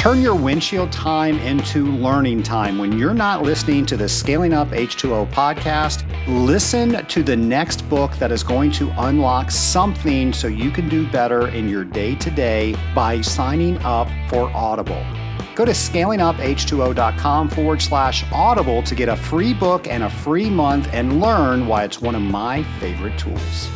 Turn your windshield time into learning time. When you're not listening to the Scaling Up H2O podcast, listen to the next book that is going to unlock something so you can do better in your day-to-day by signing up for Audible. Go to scalinguph2o.com/audible to get a free book and a free month and learn why it's one of my favorite tools.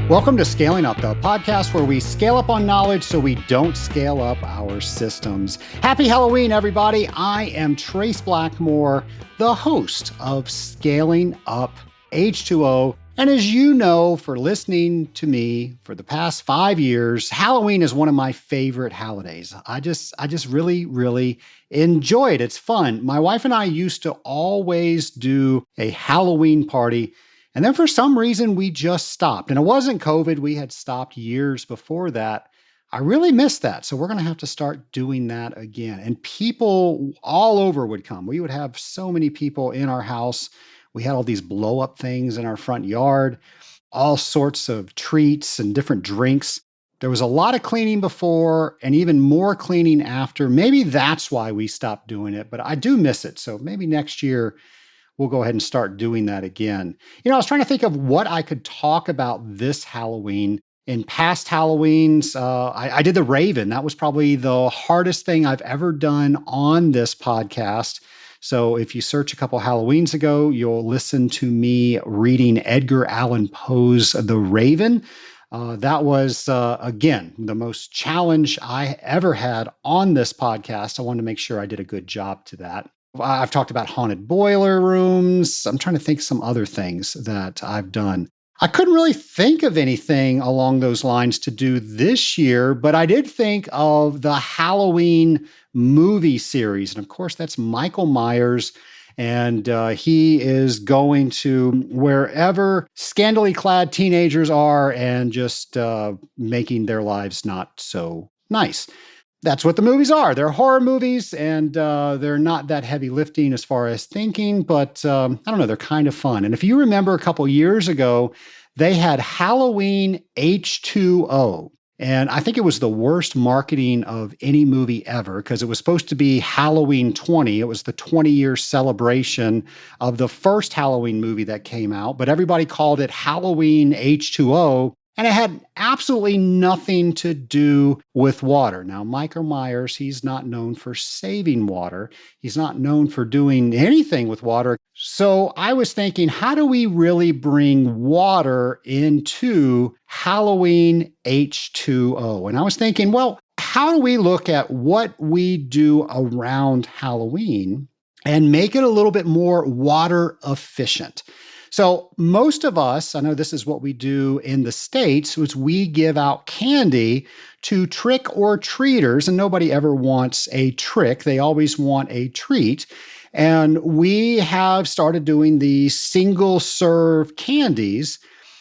Welcome to Scaling Up, the podcast where we scale up on knowledge so we don't scale up our systems. Happy Halloween, everybody. I am Trace Blackmore, the host of Scaling Up H2O. And as you know, for listening to me for the past 5 years, Halloween is one of my favorite holidays. I just really enjoy it. It's fun. My wife and I used to always do a Halloween party. And then for some reason, we just stopped. And it wasn't COVID. We had stopped years before that. I really missed that. So we're going to have to start doing that again. And people all over would come. We would have so many people in our house. We had all these blow up things in our front yard, all sorts of treats and different drinks. There was a lot of cleaning before and even more cleaning after. Maybe that's why we stopped doing it, but I do miss it. So maybe next year, we'll go ahead and start doing that again. I was trying to think of what I could talk about this Halloween. In past Halloweens, I did the Raven. That was probably the hardest thing I've ever done on this podcast. So if you search a couple Halloweens ago, you'll listen to me reading Edgar Allan Poe's The Raven. That was, again, the most challenge I ever had on this podcast. I wanted to make sure I did a good job to that. I've talked about haunted boiler rooms. I'm trying to think some other things that I've done. I couldn't really think of anything along those lines to do this year, but I did think of the Halloween movie series. And of course, that's Michael Myers. And he is going to wherever scantily clad teenagers are and just making their lives not so nice. That's what the movies are. They're horror movies, and they're not that heavy lifting as far as thinking, but I don't know, they're kind of fun. And if you remember a couple years ago, they had Halloween H2O. And I think it was the worst marketing of any movie ever because it was supposed to be Halloween 20. It was the 20-year celebration of the first Halloween movie that came out, but everybody called it Halloween H2O. And it had absolutely nothing to do with water. Now, Michael Myers, he's not known for saving water. He's not known for doing anything with water. So I was thinking, how do we really bring water into Halloween H2O? And I was thinking, well, how do we look at what we do around Halloween and make it a little bit more water efficient? So most of us, I know this is what we do in the States, is we give out candy to trick or treaters, and nobody ever wants a trick. They always want a treat. And we have started doing the single serve candies,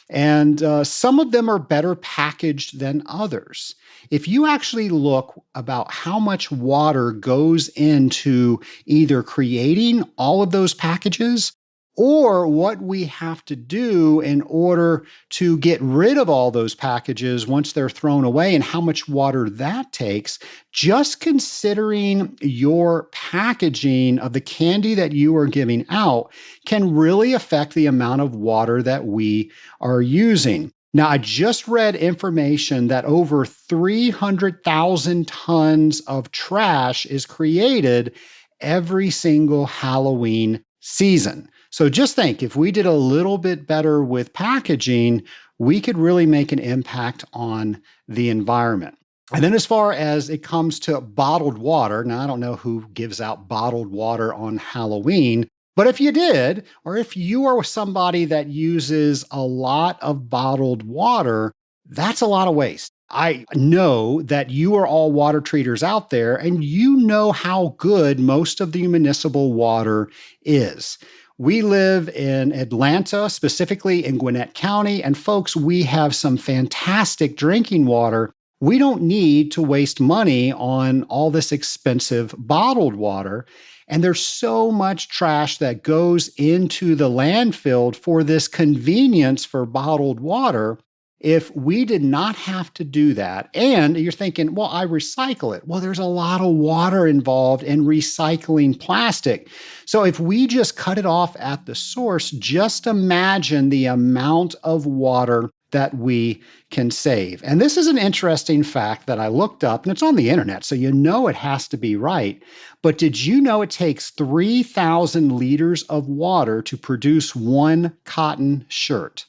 and some of them are better packaged than others. If you actually look about how much water goes into either creating all of those packages or what we have to do in order to get rid of all those packages once they're thrown away and how much water that takes, just considering your packaging of the candy that you are giving out can really affect the amount of water that we are using. Now, I just read information that over 300,000 tons of trash is created every single Halloween season. So just think, if we did a little bit better with packaging, we could really make an impact on the environment. And then as far as it comes to bottled water, now I don't know who gives out bottled water on Halloween, but if you did, or if you are somebody that uses a lot of bottled water, that's a lot of waste. I know that you are all water treaters out there, and you know how good most of the municipal water is. We live in Atlanta, specifically in Gwinnett County, and folks, we have some fantastic drinking water. We don't need to waste money on all this expensive bottled water. And there's so much trash that goes into the landfill for this convenience for bottled water. If we did not have to do that, and you're thinking, well, I recycle it. Well, there's a lot of water involved in recycling plastic. So if we just cut it off at the source, just imagine the amount of water that we can save. And this is an interesting fact that I looked up, and it's on the internet, so you know it has to be right. But did you know it takes 3,000 liters of water to produce one cotton shirt?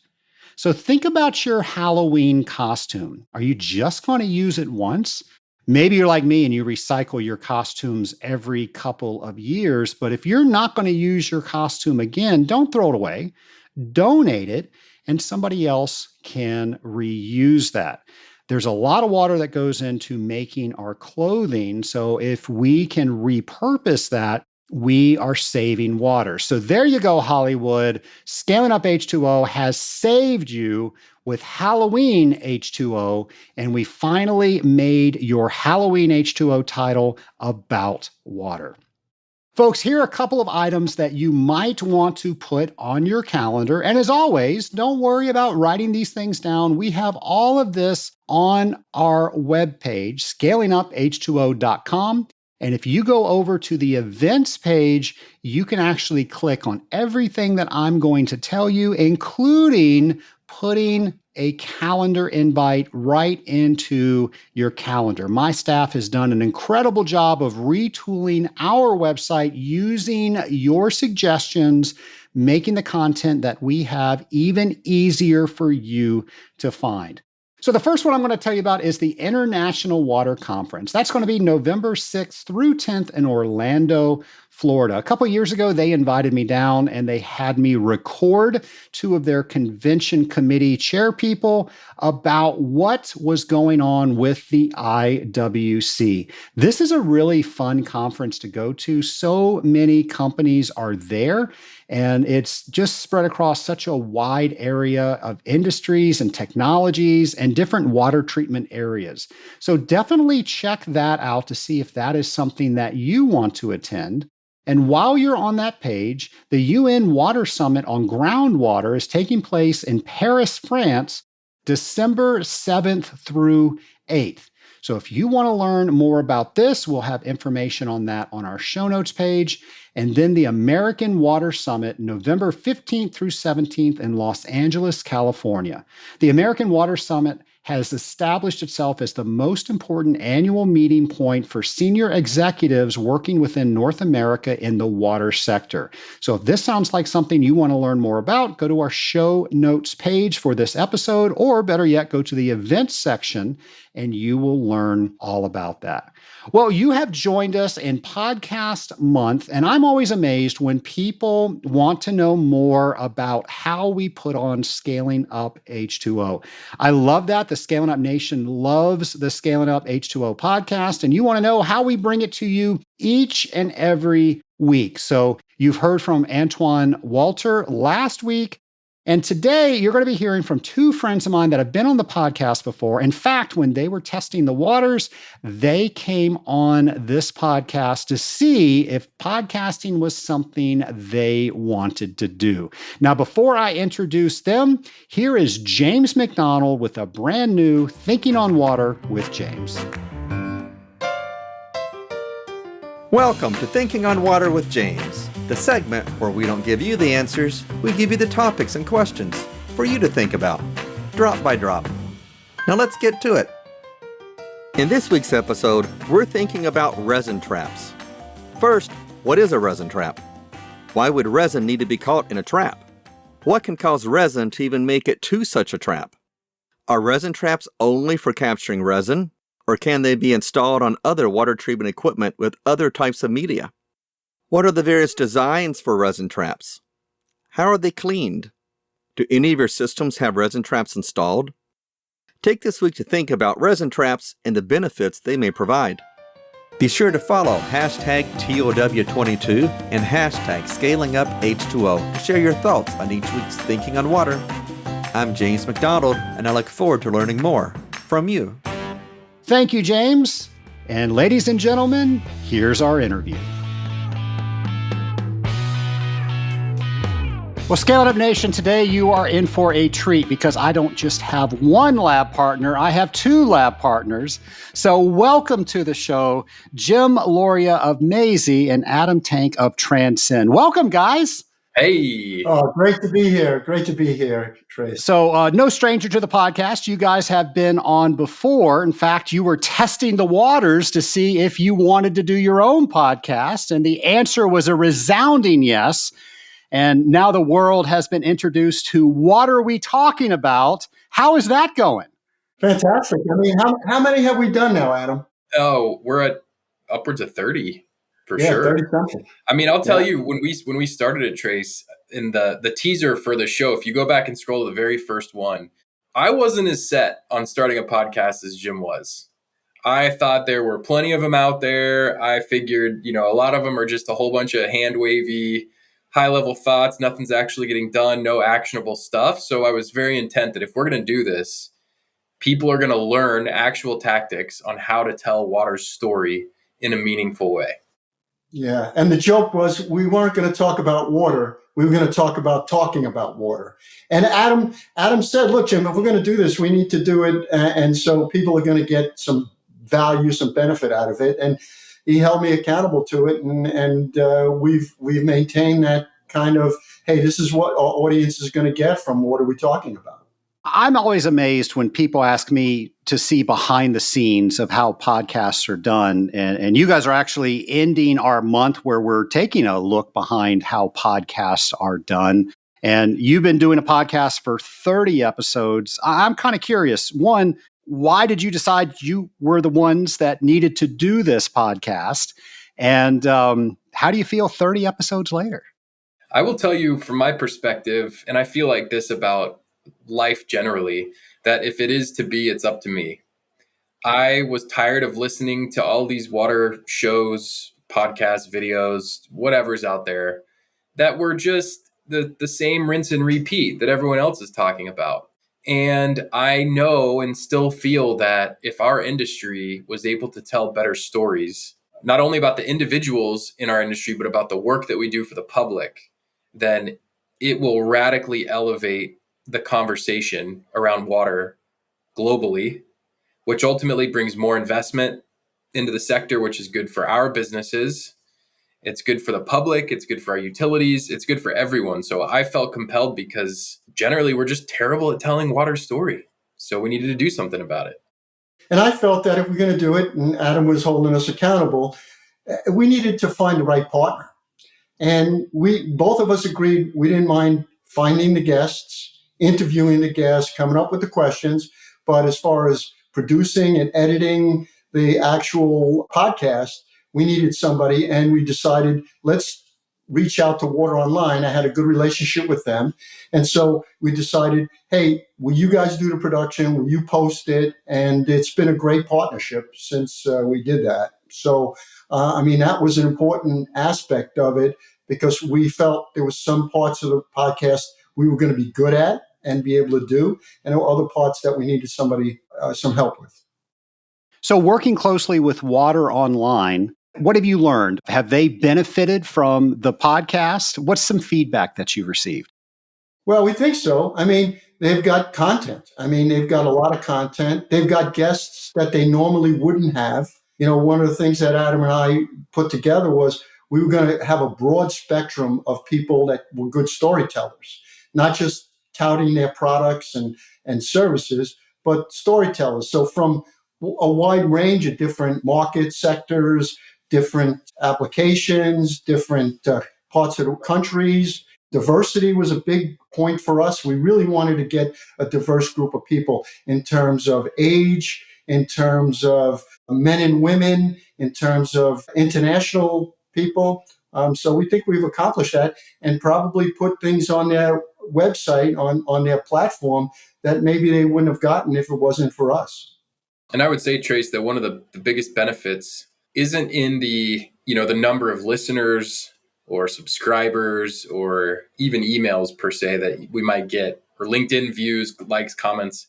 So think about your Halloween costume. Are you just going to use it once? Maybe you're like me and you recycle your costumes every couple of years, but if you're not going to use your costume again, don't throw it away. Donate it, and somebody else can reuse that. There's a lot of water that goes into making our clothing, so if we can repurpose that, we are saving water. So there you go, Hollywood. Scaling Up H2O has saved you with Halloween H2O, and we finally made your Halloween H2O title about water. Folks, here are a couple of items that you might want to put on your calendar. And as always, don't worry about writing these things down. We have all of this on our webpage, scalinguph2o.com. And if you go over to the events page, you can actually click on everything that I'm going to tell you, including putting a calendar invite right into your calendar. My staff has done an incredible job of retooling our website using your suggestions, making the content that we have even easier for you to find. So the first one I'm going to tell you about is the International Water Conference. That's going to be November 6th through 10th in Orlando, Florida. A couple of years ago, they invited me down and they had me record two of their convention committee chair people about what was going on with the IWC. This is a really fun conference to go to. So many companies are there, and it's just spread across such a wide area of industries and technologies and different water treatment areas. So definitely check that out to see if that is something that you want to attend. And while you're on that page, the UN Water Summit on Groundwater is taking place in Paris, France, December 7th through 8th. So if you want to learn more about this, we'll have information on that on our show notes page. And then the American Water Summit, November 15th through 17th in Los Angeles, California. The American Water Summit has established itself as the most important annual meeting point for senior executives working within North America in the water sector. So if this sounds like something you want to learn more about, go to our show notes page for this episode, or better yet, go to the events section and you will learn all about that. Well, you have joined us in podcast month, and I'm always amazed when people want to know more about how we put on Scaling Up H2O. I love that. The Scaling Up Nation loves the Scaling Up H2O podcast, and you want to know how we bring it to you each and every week. So you've heard from Antoine Walter last week. And today, you're going to be hearing from two friends of mine that have been on the podcast before. In fact, when they were testing the waters, they came on this podcast to see if podcasting was something they wanted to do. Now, before I introduce them, here is James McDonald with a brand new Thinking on Water with James. Welcome to Thinking on Water with James, the segment where we don't give you the answers, we give you the topics and questions for you to think about, drop by drop. Now let's get to it. In this week's episode, we're thinking about resin traps. First, what is a resin trap? Why would resin need to be caught in a trap? What can cause resin to even make it to such a trap? Are resin traps only for capturing resin? Or can they be installed on other water treatment equipment with other types of media? What are the various designs for resin traps? How are they cleaned? Do any of your systems have resin traps installed? Take this week to think about resin traps and the benefits they may provide. Be sure to follow hashtag TOW22 and hashtag ScalingUpH2O to share your thoughts on each week's Thinking on Water. I'm James McDonald, and I look forward to learning more from you. Thank you, James. And ladies and gentlemen, here's our interview. Well, Scale It Up Nation, today you are in for a treat because I don't just have one lab partner, I have two lab partners. So welcome to the show, Jim Lauria of Mazzei and Adam Tank of Transcend. Welcome, guys. Hey. Oh, great to be here. Great to be here, Trace. So no stranger to the podcast. You guys have been on before. In fact, you were testing the waters to see if you wanted to do your own podcast. And the answer was a resounding yes. And now the world has been introduced to What Are We Talking About? How is that going? Fantastic. I mean, how many have we done now, Adam? Oh, we're at upwards of 30 for sure. 30 something. I mean, I'll tell you, when we started at Trace, in the teaser for the show, if you go back and scroll to the very first one, I wasn't as set on starting a podcast as Jim was. I thought there were plenty of them out there. I figured, a lot of them are just a whole bunch of hand wavy, high level thoughts. Nothing's actually getting done, no actionable stuff. So I was very intent that if we're going to do this, people are going to learn actual tactics on how to tell water's story in a meaningful way. Yeah. And the joke was we weren't going to talk about water. We were going to talk about talking about water. And Adam said, look, Jim, if we're going to do this, we need to do it. And so people are going to get some value, some benefit out of it. And he held me accountable to it. And we've maintained that kind of, hey, this is what our audience is going to get from what are we talking about? I'm always amazed when people ask me to see behind the scenes of how podcasts are done. And you guys are actually ending our month where we're taking a look behind how podcasts are done. And you've been doing a podcast for 30 episodes. I'm kind of curious. One, why did you decide you were the ones that needed to do this podcast? And how do you feel 30 episodes later? I will tell you from my perspective, and I feel like this about life generally, that if it is to be, it's up to me. I was tired of listening to all these water shows, podcasts, videos, whatever's out there that were just the same rinse and repeat that everyone else is talking about. And I know and still feel that if our industry was able to tell better stories, not only about the individuals in our industry, but about the work that we do for the public, then it will radically elevate the conversation around water globally, which ultimately brings more investment into the sector, which is good for our businesses. It's good for the public. It's good for our utilities. It's good for everyone. So I felt compelled because generally we're just terrible at telling water's story. So we needed to do something about it. And I felt that if we're going to do it, and Adam was holding us accountable, we needed to find the right partner. And both of us agreed we didn't mind finding the guests, interviewing the guests, coming up with the questions. But as far as producing and editing the actual podcast, we needed somebody. And we decided, let's reach out to Water Online. I had a good relationship with them. And so we decided, hey, will you guys do the production? Will you post it? And it's been a great partnership since we did that. So, that was an important aspect of it because we felt there was some parts of the podcast we were going to be good at and be able to do, and there were other parts that we needed somebody, some help with. So working closely with Water Online, what have you learned? Have they benefited from the podcast? What's some feedback that you've received? Well, we think so. They've got content. They've got a lot of content. They've got guests that they normally wouldn't have. One of the things that Adam and I put together was we were going to have a broad spectrum of people that were good storytellers, not just touting their products and services, but storytellers. So from a wide range of different market sectors, different applications, different parts of the countries. Diversity was a big point for us. We really wanted to get a diverse group of people in terms of age, in terms of men and women, in terms of international people. So we think we've accomplished that and probably put things on their website, on their platform that maybe they wouldn't have gotten if it wasn't for us. And I would say, Trace, that one of the biggest benefits isn't in the number of listeners or subscribers or even emails per se that we might get, or LinkedIn views, likes, comments.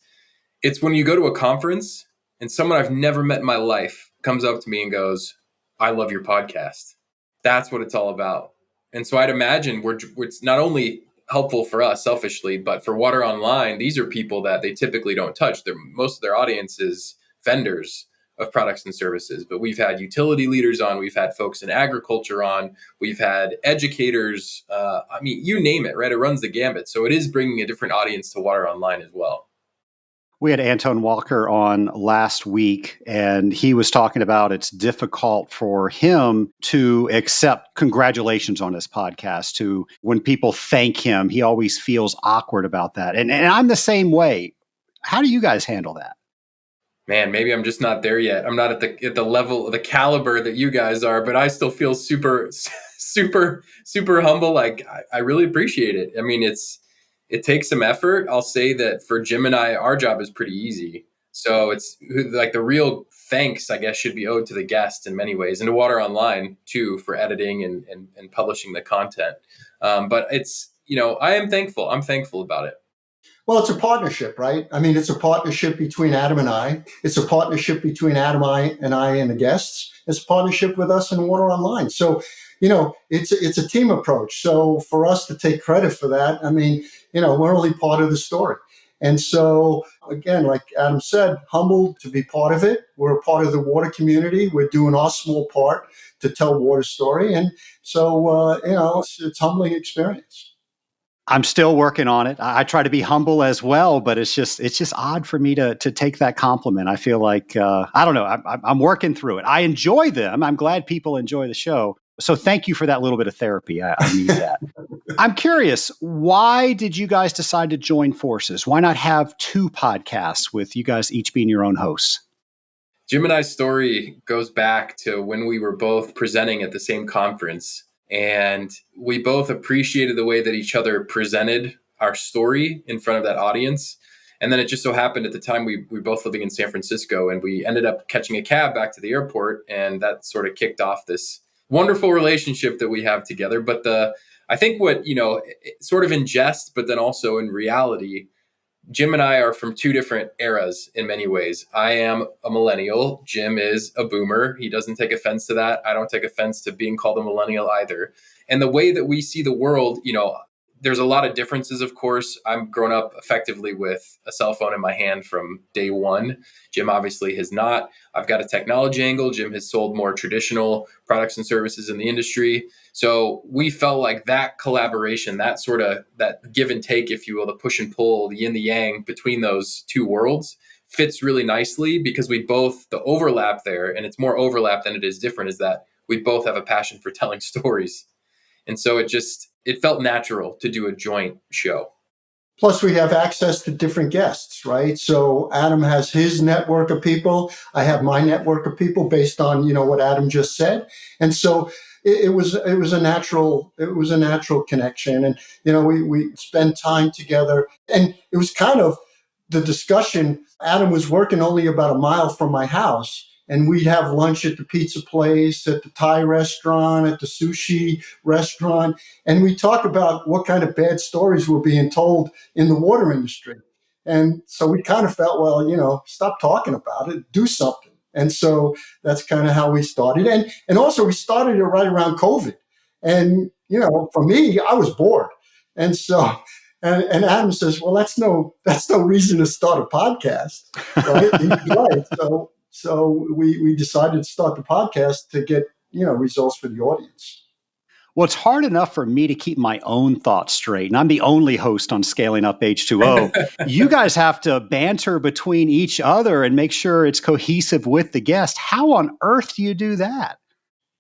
It's when you go to a conference and someone I've never met in my life comes up to me and goes, I love your podcast. That's what it's all about. And so I'd imagine it's not only helpful for us selfishly, but for Water Online, these are people that they typically don't touch. Most of their audience is vendors of products and services, but we've had utility leaders on, we've had folks in agriculture on, we've had educators. I mean, you name it, right? It runs the gambit. So it is bringing a different audience to Water Online as well. We had Anton Walker on last week, and he was talking about it's difficult for him to accept congratulations on his podcast. To when people thank him, he always feels awkward about that. And I'm the same way. How do you guys handle that? Man, maybe I'm just not there yet. I'm not at the level, the caliber that you guys are, but I still feel super, super humble. Like I really appreciate it. I mean, it takes some effort. I'll say that for Jim and I, our job is pretty easy. So it's like the real thanks, I guess, should be owed to the guest in many ways, and to Water Online too for editing and publishing the content. But it's, I am thankful. I'm thankful about it. Well, it's a partnership, right? I mean, it's a partnership between Adam and I. It's a partnership between Adam and I and the guests. It's a partnership with us and Water Online. So, it's a team approach. So for us to take credit for that, I mean, we're only part of the story. And so, again, like Adam said, humbled to be part of it. We're a part of the water community. We're doing our small part to tell water's story. And so, it's a humbling experience. I'm still working on it. I try to be humble as well, but it's just odd for me to take that compliment. I feel like I don't know. I'm working through it. I enjoy them. I'm glad people enjoy the show. So thank you for that little bit of therapy. I need that. I'm curious, why did you guys decide to join forces? Why not have two podcasts with you guys each being your own hosts? Jim and I's story goes back to when we were both presenting at the same conference. And we both appreciated the way that each other presented our story in front of that audience. And then it just so happened at the time we were both living in San Francisco, and we ended up catching a cab back to the airport. And that sort of kicked off this wonderful relationship that we have together. But I think what, sort of in jest, but then also in reality, Jim and I are from two different eras in many ways. I am a millennial. Jim is a boomer. He doesn't take offense to that. I don't take offense to being called a millennial either. And the way that we see the world, there's a lot of differences, of course. I'm grown up effectively with a cell phone in my hand from day one. Jim obviously has not. I've got a technology angle. Jim has sold more traditional products and services in the industry. So we felt like that collaboration, that sort of that give and take, if you will, the push and pull, the yin, the yang between those two worlds fits really nicely because the overlap there, and it's more overlap than it is different, is that we both have a passion for telling stories. And so it felt natural to do a joint show. Plus, we have access to different guests, right? So Adam has his network of people. I have my network of people based on, what Adam just said. And so it was a natural connection. And, we spend time together. And it was kind of the discussion. Adam was working only about a mile from my house. And we'd have lunch at the pizza place, at the Thai restaurant, at the sushi restaurant. And we talk about what kind of bad stories were being told in the water industry. And so we kind of felt, well, stop talking about it, do something. And so that's kind of how we started. And also we started it right around COVID. And, for me, I was bored. And so, and Adam says, well, that's no reason to start a podcast, right? He's right. So we decided to start the podcast to get, results for the audience. Well, it's hard enough for me to keep my own thoughts straight. And I'm the only host on Scaling Up H2O. You guys have to banter between each other and make sure it's cohesive with the guest. How on earth do you do that?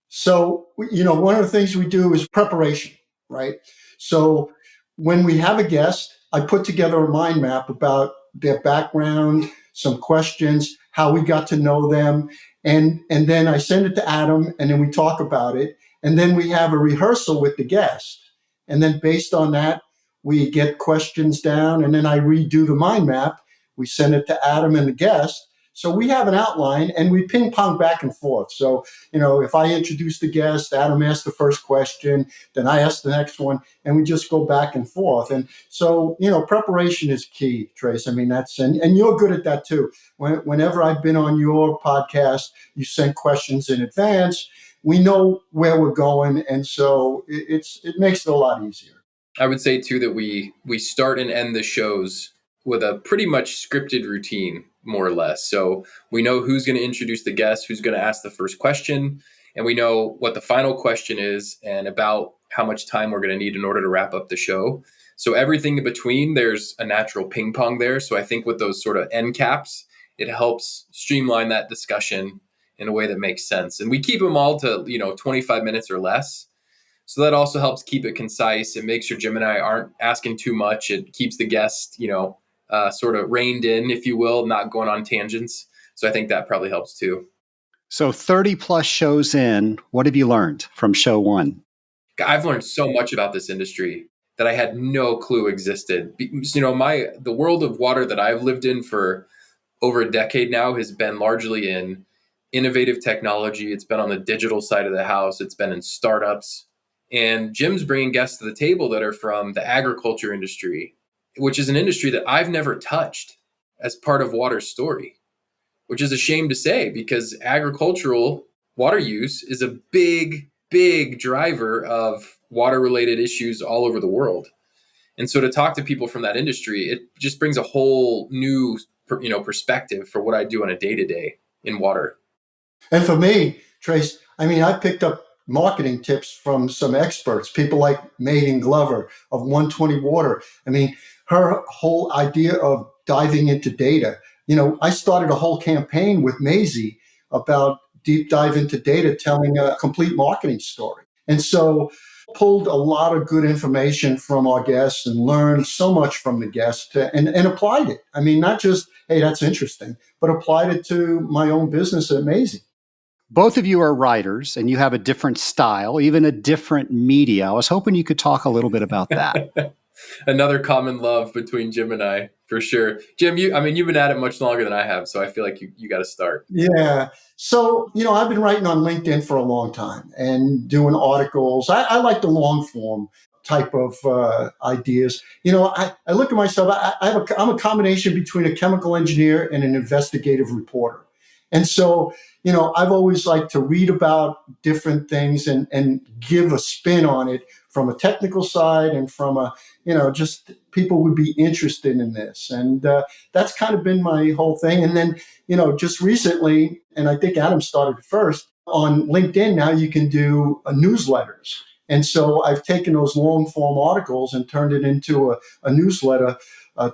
So, one of the things we do is preparation, right? So when we have a guest, I put together a mind map about their background, some questions, how we got to know them. And then I send it to Adam, and then we talk about it. And then we have a rehearsal with the guest. And then based on that, we get questions down, and then I redo the mind map. We send it to Adam and the guest. So we have an outline, and we ping pong back and forth. So, if I introduce the guest, Adam asks the first question, then I ask the next one, and we just go back and forth. And so, preparation is key, Trace. I mean, and you're good at that too. Whenever I've been on your podcast, you send questions in advance. We know where we're going, and so it makes it a lot easier. I would say too that we start and end the shows with a pretty much scripted routine, more or less. So we know who's going to introduce the guest, who's going to ask the first question, and we know what the final question is and about how much time we're going to need in order to wrap up the show. So everything in between, there's a natural ping pong there. So I think with those sort of end caps, it helps streamline that discussion in a way that makes sense. And we keep them all to, 25 minutes or less. So that also helps keep it concise. It makes sure Jim and I aren't asking too much. It keeps the guest, sort of reined in, if you will, not going on tangents. So I think that probably helps too. So 30 plus shows in, what have you learned from show one? I've learned so much about this industry that I had no clue existed. Because, the world of water that I've lived in for over a decade now has been largely in innovative technology. It's been on the digital side of the house. It's been in startups. And Jim's bringing guests to the table that are from the agriculture industry, which is an industry that I've never touched as part of water's story, which is a shame to say because agricultural water use is a big, big driver of water related issues all over the world. And so to talk to people from that industry, it just brings a whole new, perspective for what I do on a day to day in water. And for me, Trace, I picked up marketing tips from some experts, people like Megan Glover of 120 Water. Her whole idea of diving into data. I started a whole campaign with Mazzei about deep dive into data, telling a complete marketing story. And so pulled a lot of good information from our guests and learned so much from the guests and applied it. Not just, hey, that's interesting, but applied it to my own business at Mazzei. Both of you are writers and you have a different style, even a different media. I was hoping you could talk a little bit about that. Another common love between Jim and I, for sure. Jim, you've been at it much longer than I have, so I feel like you got to start. Yeah. So, I've been writing on LinkedIn for a long time and doing articles. I like the long form type of ideas. I look at myself, I'm a combination between a chemical engineer and an investigative reporter. And so, I've always liked to read about different things and give a spin on it from a technical side and from a, just people would be interested in this. And that's kind of been my whole thing. And then, just recently, and I think Adam started first, on LinkedIn now you can do newsletters. And so I've taken those long form articles and turned it into a newsletter,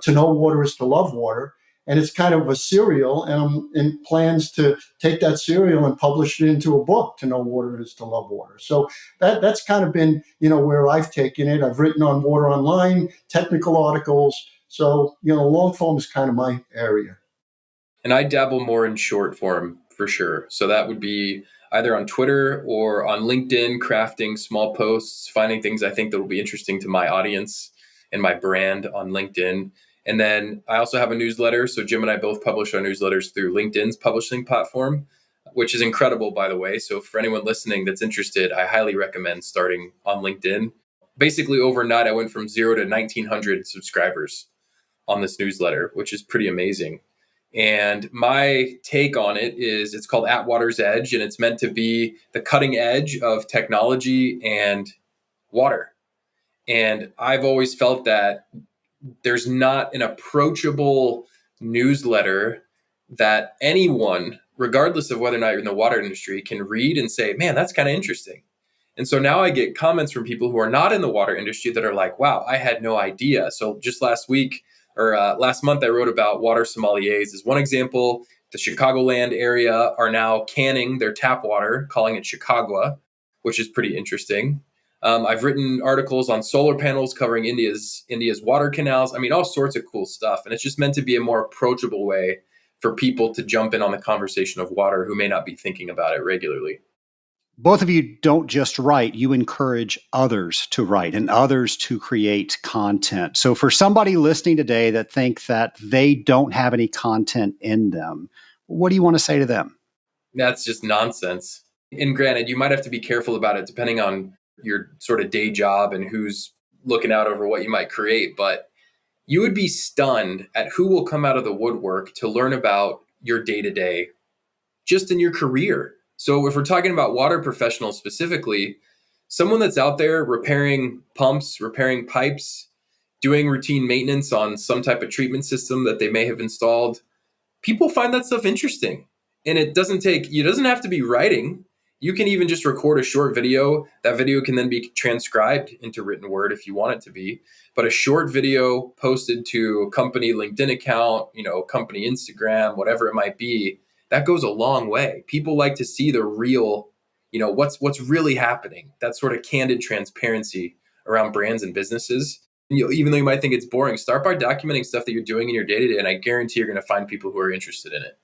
To Know Water is to Love Water. And it's kind of a serial, and I'm in plans to take that serial and publish it into a book, To Know Water is to Love Water. So that's kind of been, where I've taken it. I've written on water online, technical articles. So, long form is kind of my area. And I dabble more in short form for sure. So that would be either on Twitter or on LinkedIn, crafting small posts, finding things I think that will be interesting to my audience and my brand on LinkedIn. And then I also have a newsletter. So Jim and I both publish our newsletters through LinkedIn's publishing platform, which is incredible, by the way. So for anyone listening that's interested, I highly recommend starting on LinkedIn. Basically, overnight, I went from 0 to 1,900 subscribers on this newsletter, which is pretty amazing. And my take on it is it's called At Water's Edge, and it's meant to be the cutting edge of technology and water. And I've always felt that there's not an approachable newsletter that anyone, regardless of whether or not you're in the water industry, can read and say, man, that's kind of interesting. And so now I get comments from people who are not in the water industry that are like, wow, I had no idea. So just last month, I wrote about water sommeliers as one example. The Chicagoland area are now canning their tap water, calling it Chicago, which is pretty interesting. I've written articles on solar panels covering India's water canals. All sorts of cool stuff. And it's just meant to be a more approachable way for people to jump in on the conversation of water who may not be thinking about it regularly. Both of you don't just write, you encourage others to write and others to create content. So for somebody listening today that think that they don't have any content in them, what do you want to say to them? That's just nonsense. And granted, you might have to be careful about it depending on your sort of day job and who's looking out over what you might create. But you would be stunned at who will come out of the woodwork to learn about your day-to-day just in your career. So if we're talking about water professionals specifically, someone that's out there repairing pumps, repairing pipes, doing routine maintenance on some type of treatment system that they may have installed, people find that stuff interesting. And it doesn't have to be writing. You can even just record a short video. That video can then be transcribed into written word if you want it to be. But a short video posted to a company LinkedIn account, company Instagram, whatever it might be, that goes a long way. People like to see the real, what's really happening. That sort of candid transparency around brands and businesses. And even though you might think it's boring, start by documenting stuff that you're doing in your day-to-day, and I guarantee you're going to find people who are interested in it.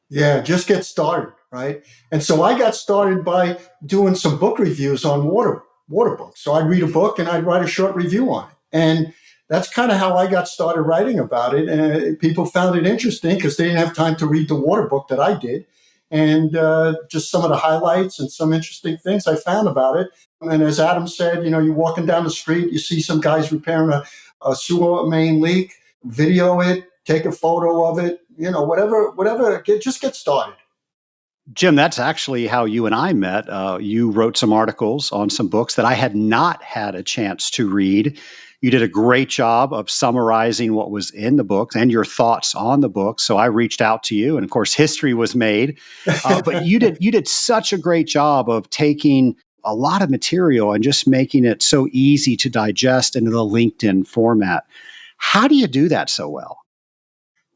Yeah, just get started, right? And so I got started by doing some book reviews on water books. So I'd read a book and I'd write a short review on it. And that's kind of how I got started writing about it. And people found it interesting because they didn't have time to read the water book that I did. And just some of the highlights and some interesting things I found about it. And as Adam said, you're walking down the street, you see some guys repairing a sewer main leak, video it, take a photo of it, whatever, just get started. Jim, that's actually how you and I met. You wrote some articles on some books that I had not had a chance to read. You did a great job of summarizing what was in the books and your thoughts on the book. So I reached out to you, and of course, history was made. But you did such a great job of taking a lot of material and just making it so easy to digest into the LinkedIn format. How do you do that so well?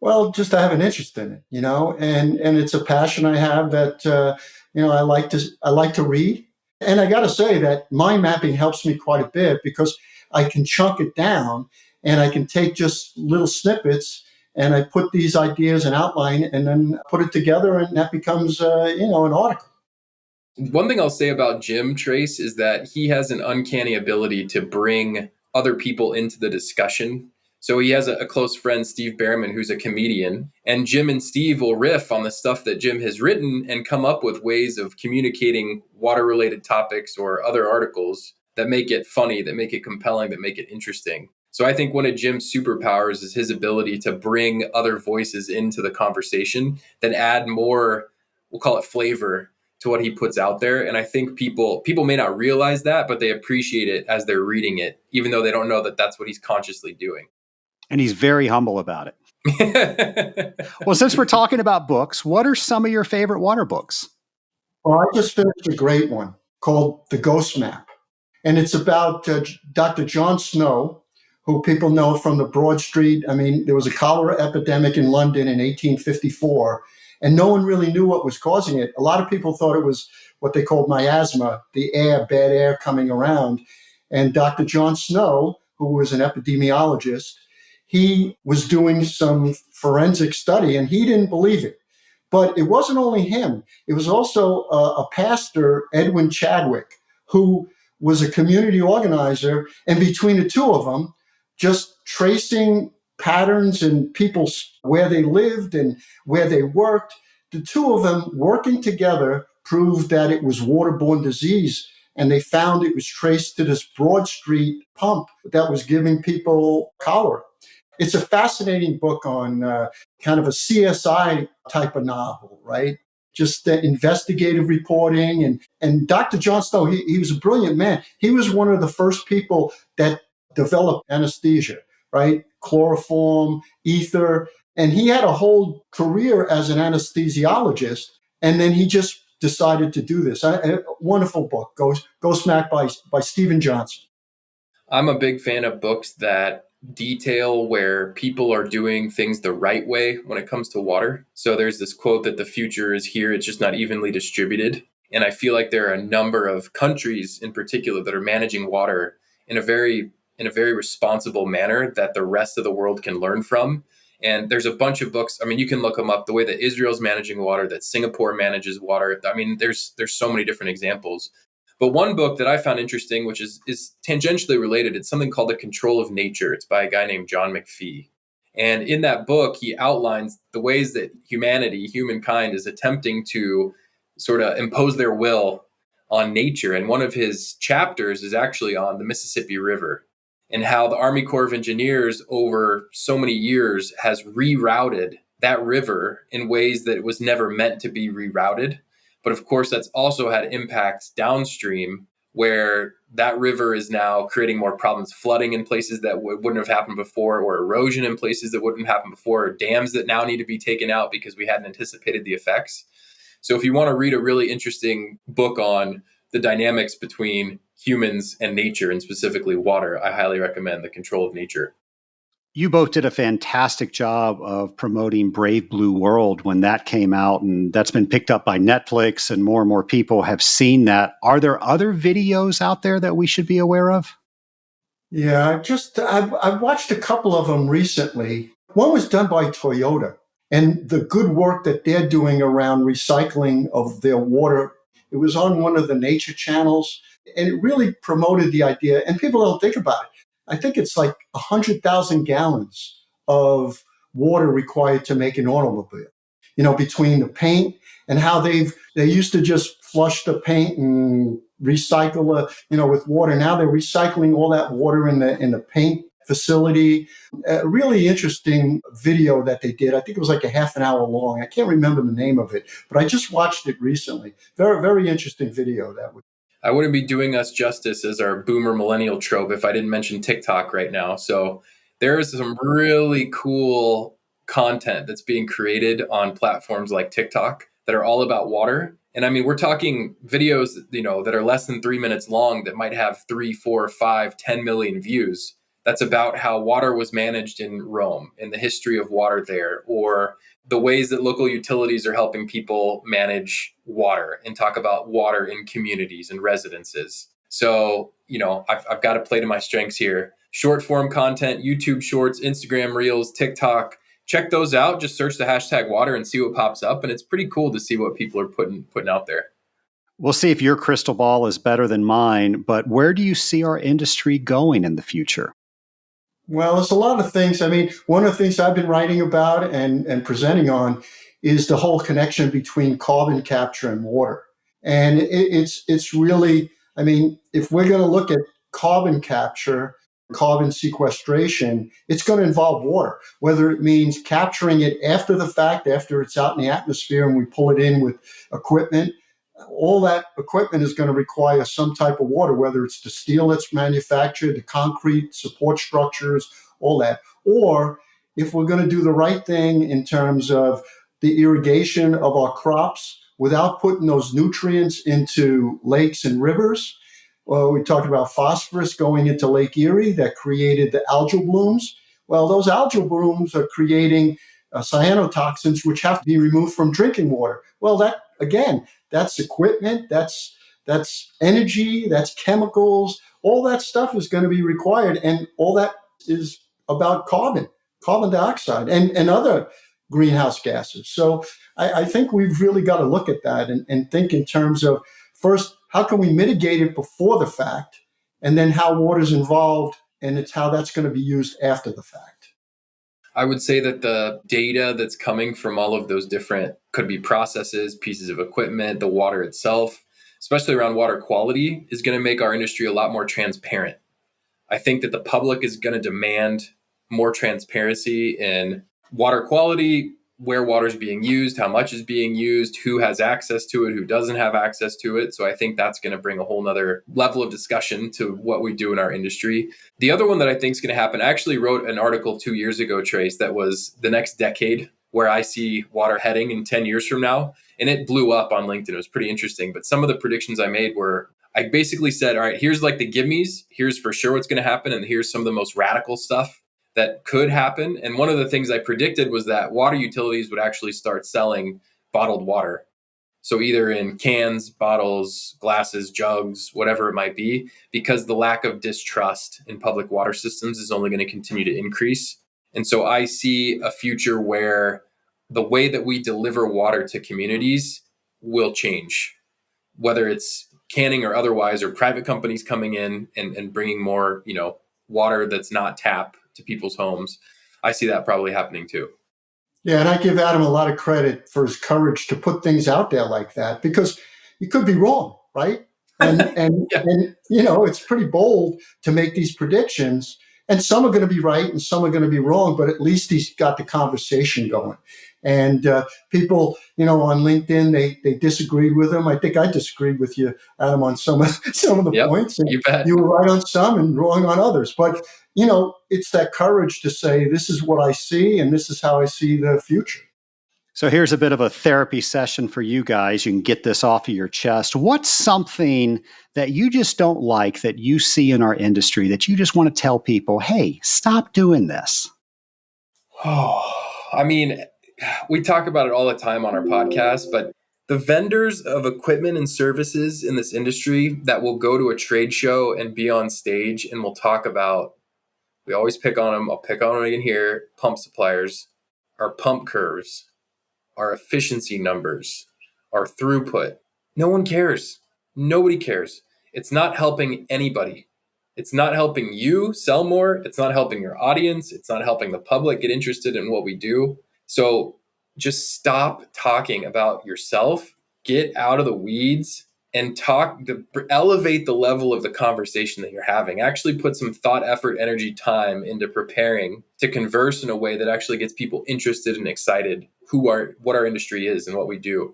Well, just I have an interest in it, and it's a passion I have that, I like to read. And I got to say that mind mapping helps me quite a bit because I can chunk it down and I can take just little snippets and I put these ideas and outline and then put it together and that becomes, an article. One thing I'll say about Jim, Trace, is that he has an uncanny ability to bring other people into the discussion. So he has a close friend, Steve Behrman, who's a comedian, and Jim and Steve will riff on the stuff that Jim has written and come up with ways of communicating water-related topics or other articles that make it funny, that make it compelling, that make it interesting. So I think one of Jim's superpowers is his ability to bring other voices into the conversation that add more, we'll call it flavor, to what he puts out there. And I think people may not realize that, but they appreciate it as they're reading it, even though they don't know that that's what he's consciously doing. And he's very humble about it. Well, since we're talking about books, what are some of your favorite water books? Well, I just finished a great one called The Ghost Map. And it's about Dr. John Snow, who people know from the Broad Street. I mean, there was a cholera epidemic in London in 1854, and no one really knew what was causing it. A lot of people thought it was what they called miasma, the bad air coming around. And Dr. John Snow, who was an epidemiologist, he was doing some forensic study and he didn't believe it. But it wasn't only him. It was also a pastor, Edwin Chadwick, who was a community organizer. And between the two of them, just tracing patterns in people's where they lived and where they worked, the two of them working together proved that it was waterborne disease. And they found it was traced to this Broad Street pump that was giving people cholera. It's a fascinating book on kind of a CSI type of novel, right? Just investigative reporting. And Dr. John Snow, he was a brilliant man. He was one of the first people that developed anesthesia, right? Chloroform, ether. And he had a whole career as an anesthesiologist. And then he just decided to do this. A wonderful book, Ghost Map by Stephen Johnson. I'm a big fan of books that detail where people are doing things the right way when it comes to water. So there's this quote that the future is here, it's just not evenly distributed. And I feel like there are a number of countries in particular that are managing water in a very responsible manner that the rest of the world can learn from. And there's a bunch of books. I mean, you can look them up, the way that Israel's managing water, that Singapore manages water. I mean, there's so many different examples. But one book that I found interesting, which is tangentially related, it's something called The Control of Nature. It's by a guy named John McPhee. And in that book, he outlines the ways that humankind is attempting to sort of impose their will on nature. And one of his chapters is actually on the Mississippi River and how the Army Corps of Engineers over so many years has rerouted that river in ways that it was never meant to be rerouted. But of course, that's also had impacts downstream where that river is now creating more problems, flooding in places that wouldn't have happened before, or erosion in places that wouldn't happen before, or dams that now need to be taken out because we hadn't anticipated the effects. So if you want to read a really interesting book on the dynamics between humans and nature, and specifically water, I highly recommend The Control of Nature. You both did a fantastic job of promoting Brave Blue World when that came out, and that's been picked up by Netflix, and more people have seen that. Are there other videos out there that we should be aware of? Yeah, I've watched a couple of them recently. One was done by Toyota, and the good work that they're doing around recycling of their water. It was on one of the nature channels, and it really promoted the idea. And people don't think about it. I think it's like 100,000 gallons of water required to make an automobile. Between the paint and how they used to just flush the paint and recycle with water. Now they're recycling all that water in the paint facility. A really interesting video that they did. I think it was like a half an hour long. I can't remember the name of it, but I just watched it recently. Very, very interesting video that was. I wouldn't be doing us justice as our boomer millennial trope if I didn't mention TikTok right now. So there is some really cool content that's being created on platforms like TikTok that are all about water. And I mean, we're talking videos, that are less than 3 minutes long that might have 3, 4, 5, 10 million views. That's about how water was managed in Rome and the history of water there, or the ways that local utilities are helping people manage water, and talk about water in communities and residences. So, I've got to play to my strengths here. Short form content, YouTube shorts, Instagram reels, TikTok. Check those out. Just search the hashtag water and see what pops up. And it's pretty cool to see what people are putting out there. We'll see if your crystal ball is better than mine, but where do you see our industry going in the future? Well, there's a lot of things. I mean, one of the things I've been writing about and presenting on is the whole connection between carbon capture and water. And it's really, I mean, if we're going to look at carbon capture, carbon sequestration, it's going to involve water, whether it means capturing it after the fact, after it's out in the atmosphere and we pull it in with equipment. All that equipment is going to require some type of water, whether it's the steel that's manufactured, the concrete, support structures, all that. Or if we're going to do the right thing in terms of the irrigation of our crops without putting those nutrients into lakes and rivers. We talked about phosphorus going into Lake Erie that created the algal blooms. Well, those algal blooms are creating cyanotoxins, which have to be removed from drinking water. Well, that's equipment, that's energy, that's chemicals. All that stuff is going to be required, and all that is about carbon dioxide, and other greenhouse gases. So I think we've really got to look at that and think in terms of, first, how can we mitigate it before the fact, and then how water's involved, and it's how that's going to be used after the fact. I would say that the data that's coming from all of those different, could be processes, pieces of equipment, the water itself, especially around water quality, is going to make our industry a lot more transparent. I think that the public is going to demand more transparency in water quality, where water is being used, how much is being used, who has access to it, who doesn't have access to it. So I think that's going to bring a whole nother level of discussion to what we do in our industry. The other one that I think is going to happen, I actually wrote an article 2 years ago, Trace, that was the next decade, where I see water heading in 10 years from now. And it blew up on LinkedIn. It was pretty interesting. But some of the predictions I made were, I basically said, all right, here's like the gimmies. Here's for sure what's going to happen. And here's some of the most radical stuff that could happen. And one of the things I predicted was that water utilities would actually start selling bottled water. So either in cans, bottles, glasses, jugs, whatever it might be, because the lack of distrust in public water systems is only going to continue to increase. And so I see a future where the way that we deliver water to communities will change, whether it's canning or otherwise, or private companies coming in and bringing more, water that's not tap to people's homes. I see that probably happening too. Yeah, and I give Adam a lot of credit for his courage to put things out there like that, because you could be wrong, right? And Yeah. and it's pretty bold to make these predictions, and some are going to be right and some are going to be wrong, but at least he's got the conversation going. And people, on LinkedIn, they disagreed with him. I think I disagreed with you, Adam, on some of the Yep, points. And you bet. you were right on some and wrong on others. But, it's that courage to say, this is what I see and this is how I see the future. So here's a bit of a therapy session for you guys. You can get this off of your chest. What's something that you just don't like that you see in our industry that you just want to tell people, hey, stop doing this? Oh, I mean, we talk about it all the time on our podcast, but the vendors of equipment and services in this industry that will go to a trade show and be on stage and we'll talk about, we always pick on them. I'll pick on them again here. Pump suppliers, our pump curves, our efficiency numbers, our throughput. No one cares. Nobody cares. It's not helping anybody. It's not helping you sell more. It's not helping your audience. It's not helping the public get interested in what we do. So just stop talking about yourself, get out of the weeds and elevate the level of the conversation that you're having. Actually put some thought, effort, energy, time into preparing to converse in a way that actually gets people interested and excited what our industry is and what we do.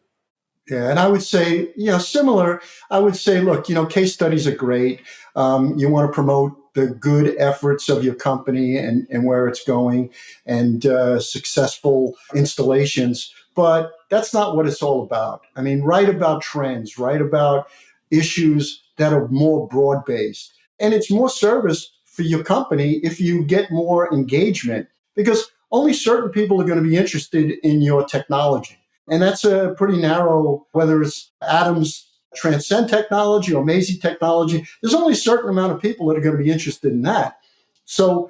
Yeah, and I would say, similar. I would say, look, case studies are great. You want to promote the good efforts of your company and where it's going and successful installations. But that's not what it's all about. I mean, write about trends, write about issues that are more broad-based. And it's more service for your company if you get more engagement, because only certain people are going to be interested in your technology. And that's a pretty narrow, whether it's Adam's Transcend technology or Mazzei technology, there's only a certain amount of people that are going to be interested in that. So,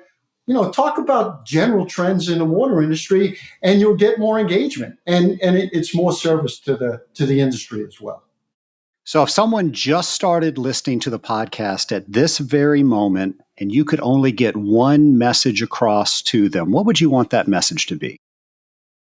talk about general trends in the water industry and you'll get more engagement. And it's more service to the industry as well. So if someone just started listening to the podcast at this very moment and you could only get one message across to them, what would you want that message to be?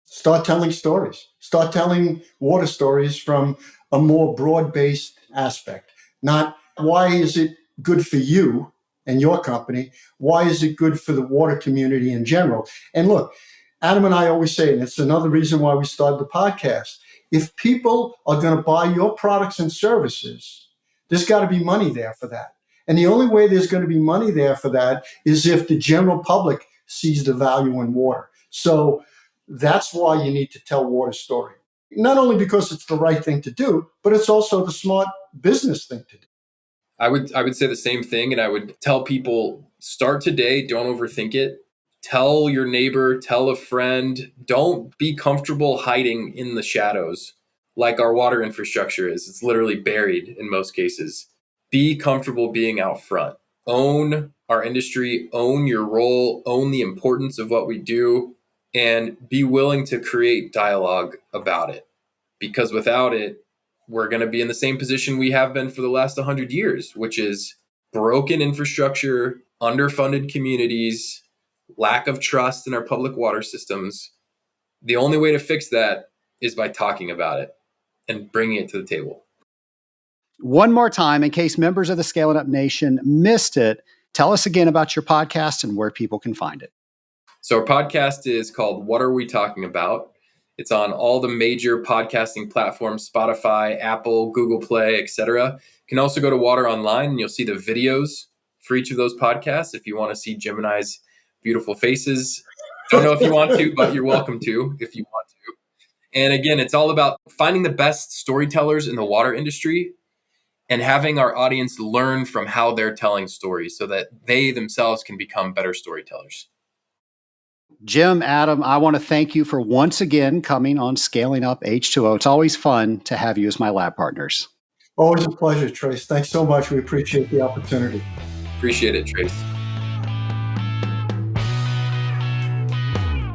Start telling stories. Start telling water stories from a more broad-based aspect. Not why is it good for you and your company? Why is it good for the water community in general? And look, Adam and I always say, and it's another reason why we started the podcast, if people are going to buy your products and services, there's got to be money there for that. And the only way there's going to be money there for that is if the general public sees the value in water. So that's why you need to tell water story. Not only because it's the right thing to do, but it's also the smart business thing to do. I would say the same thing. And I would tell people, start today. Don't overthink it. Tell your neighbor, tell a friend. Don't be comfortable hiding in the shadows like our water infrastructure is. It's literally buried in most cases. Be comfortable being out front. Own our industry, own your role, own the importance of what we do, and be willing to create dialogue about it. Because without it, we're going to be in the same position we have been for the last 100 years, which is broken infrastructure, underfunded communities, lack of trust in our public water systems. The only way to fix that is by talking about it and bringing it to the table. One more time, in case members of the Scaling Up Nation missed it, tell us again about your podcast and where people can find it. So our podcast is called What Are We Talking About? It's on all the major podcasting platforms, Spotify, Apple, Google Play, etc. You can also go to Water Online and you'll see the videos for each of those podcasts if you want to see Jim and I's beautiful faces. Don't know if you want to, but you're welcome to if you want to. And again, it's all about finding the best storytellers in the water industry and having our audience learn from how they're telling stories so that they themselves can become better storytellers. Jim, Adam, I want to thank you for once again coming on Scaling Up H2O. It's always fun to have you as my lab partners. Always a pleasure, Trace. Thanks so much. We appreciate the opportunity. Appreciate it, Trace.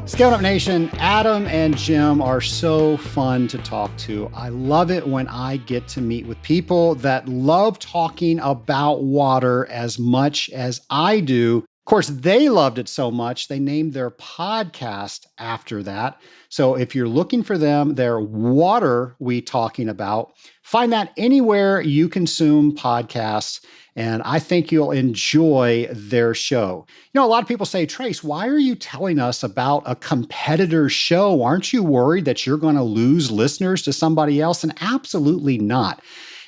Scaling Up Nation, Adam and Jim are so fun to talk to. I love it when I get to meet with people that love talking about water as much as I do. Of course, they loved it so much, they named their podcast after that. So if you're looking for them, their What Are We Talking About? Find that anywhere you consume podcasts, and I think you'll enjoy their show. You know, a lot of people say, Trace, why are you telling us about a competitor's show? Aren't you worried that you're going to lose listeners to somebody else? And absolutely not.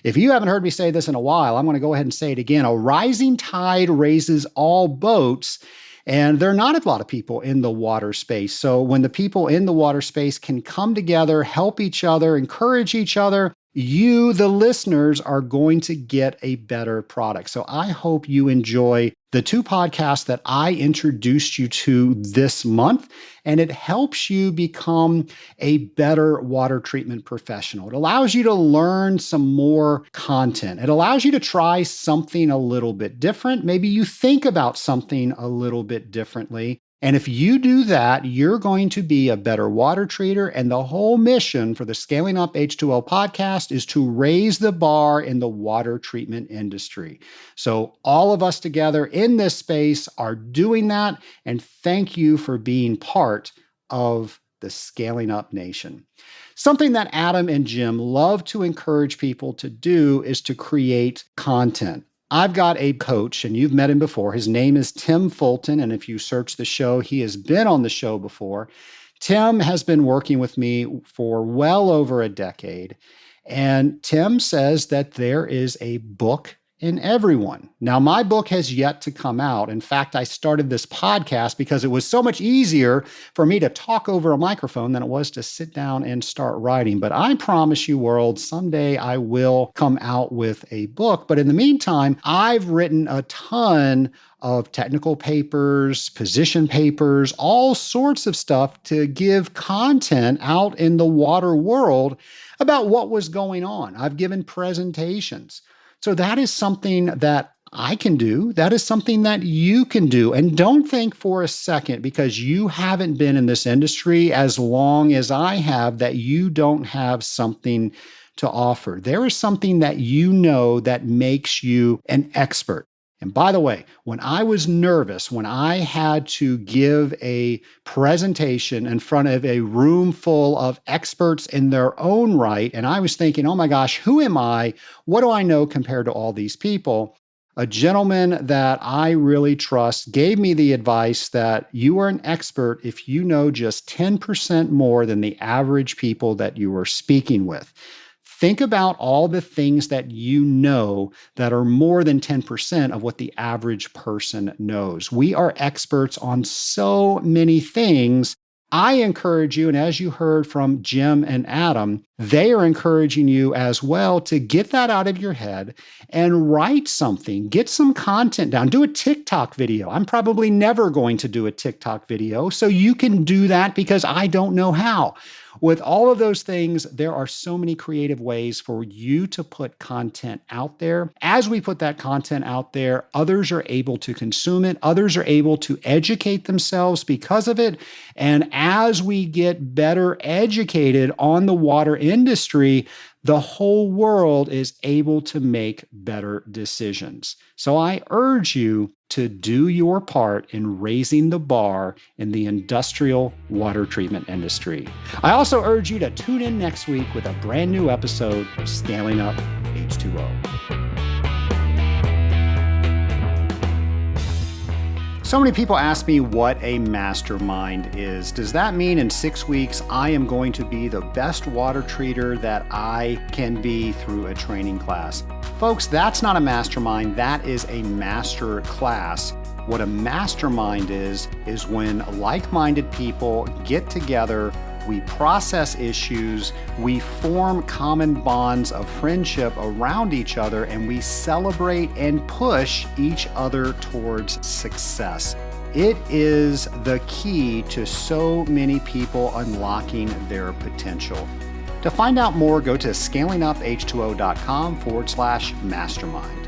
If you haven't heard me say this in a while, I'm going to go ahead and say it again. A rising tide raises all boats, and there are not a lot of people in the water space. So when the people in the water space can come together, help each other, encourage each other, you, the listeners, are going to get a better product. So I hope you enjoy the two podcasts that I introduced you to this month, and it helps you become a better water treatment professional. It allows you to learn some more content. It allows you to try something a little bit different. Maybe you think about something a little bit differently. And if you do that, you're going to be a better water treater. And the whole mission for the Scaling Up H2O podcast is to raise the bar in the water treatment industry. So all of us together in this space are doing that. And thank you for being part of the Scaling Up Nation. Something that Adam and Jim love to encourage people to do is to create content. I've got a coach, and you've met him before. His name is Tim Fulton, and if you search the show, he has been on the show before. Tim has been working with me for well over a decade, and Tim says that there is a book in everyone. Now, my book has yet to come out. In fact, I started this podcast because it was so much easier for me to talk over a microphone than it was to sit down and start writing. But I promise you, world, someday I will come out with a book. But in the meantime, I've written a ton of technical papers, position papers, all sorts of stuff to give content out in the water world about what was going on. I've given presentations. So that is something that I can do. That is something that you can do. And don't think for a second, because you haven't been in this industry as long as I have, that you don't have something to offer. There is something that you know that makes you an expert. And by the way, when I was nervous, when I had to give a presentation in front of a room full of experts in their own right, and I was thinking, oh my gosh, who am I? What do I know compared to all these people? A gentleman that I really trust gave me the advice that you are an expert if you know just 10% more than the average people that you are speaking with. Think about all the things that you know that are more than 10% of what the average person knows. We are experts on so many things. I encourage you, and as you heard from Jim and Adam, they are encouraging you as well to get that out of your head and write something, get some content down, do a TikTok video. I'm probably never going to do a TikTok video, so you can do that because I don't know how. With all of those things, there are so many creative ways for you to put content out there. As we put that content out there, others are able to consume it. Others are able to educate themselves because of it. And as we get better educated on the water industry, the whole world is able to make better decisions. So I urge you to do your part in raising the bar in the industrial water treatment industry. I also urge you to tune in next week with a brand new episode of Scaling Up H2O. So many people ask me what a mastermind is. Does that mean in 6 weeks I am going to be the best water treater that I can be through a training class? Folks, that's not a mastermind. That is a master class. What a mastermind is when like-minded people get together, we process issues, we form common bonds of friendship around each other, and we celebrate and push each other towards success. It is the key to so many people unlocking their potential. To find out more, go to scalinguph2o.com/mastermind.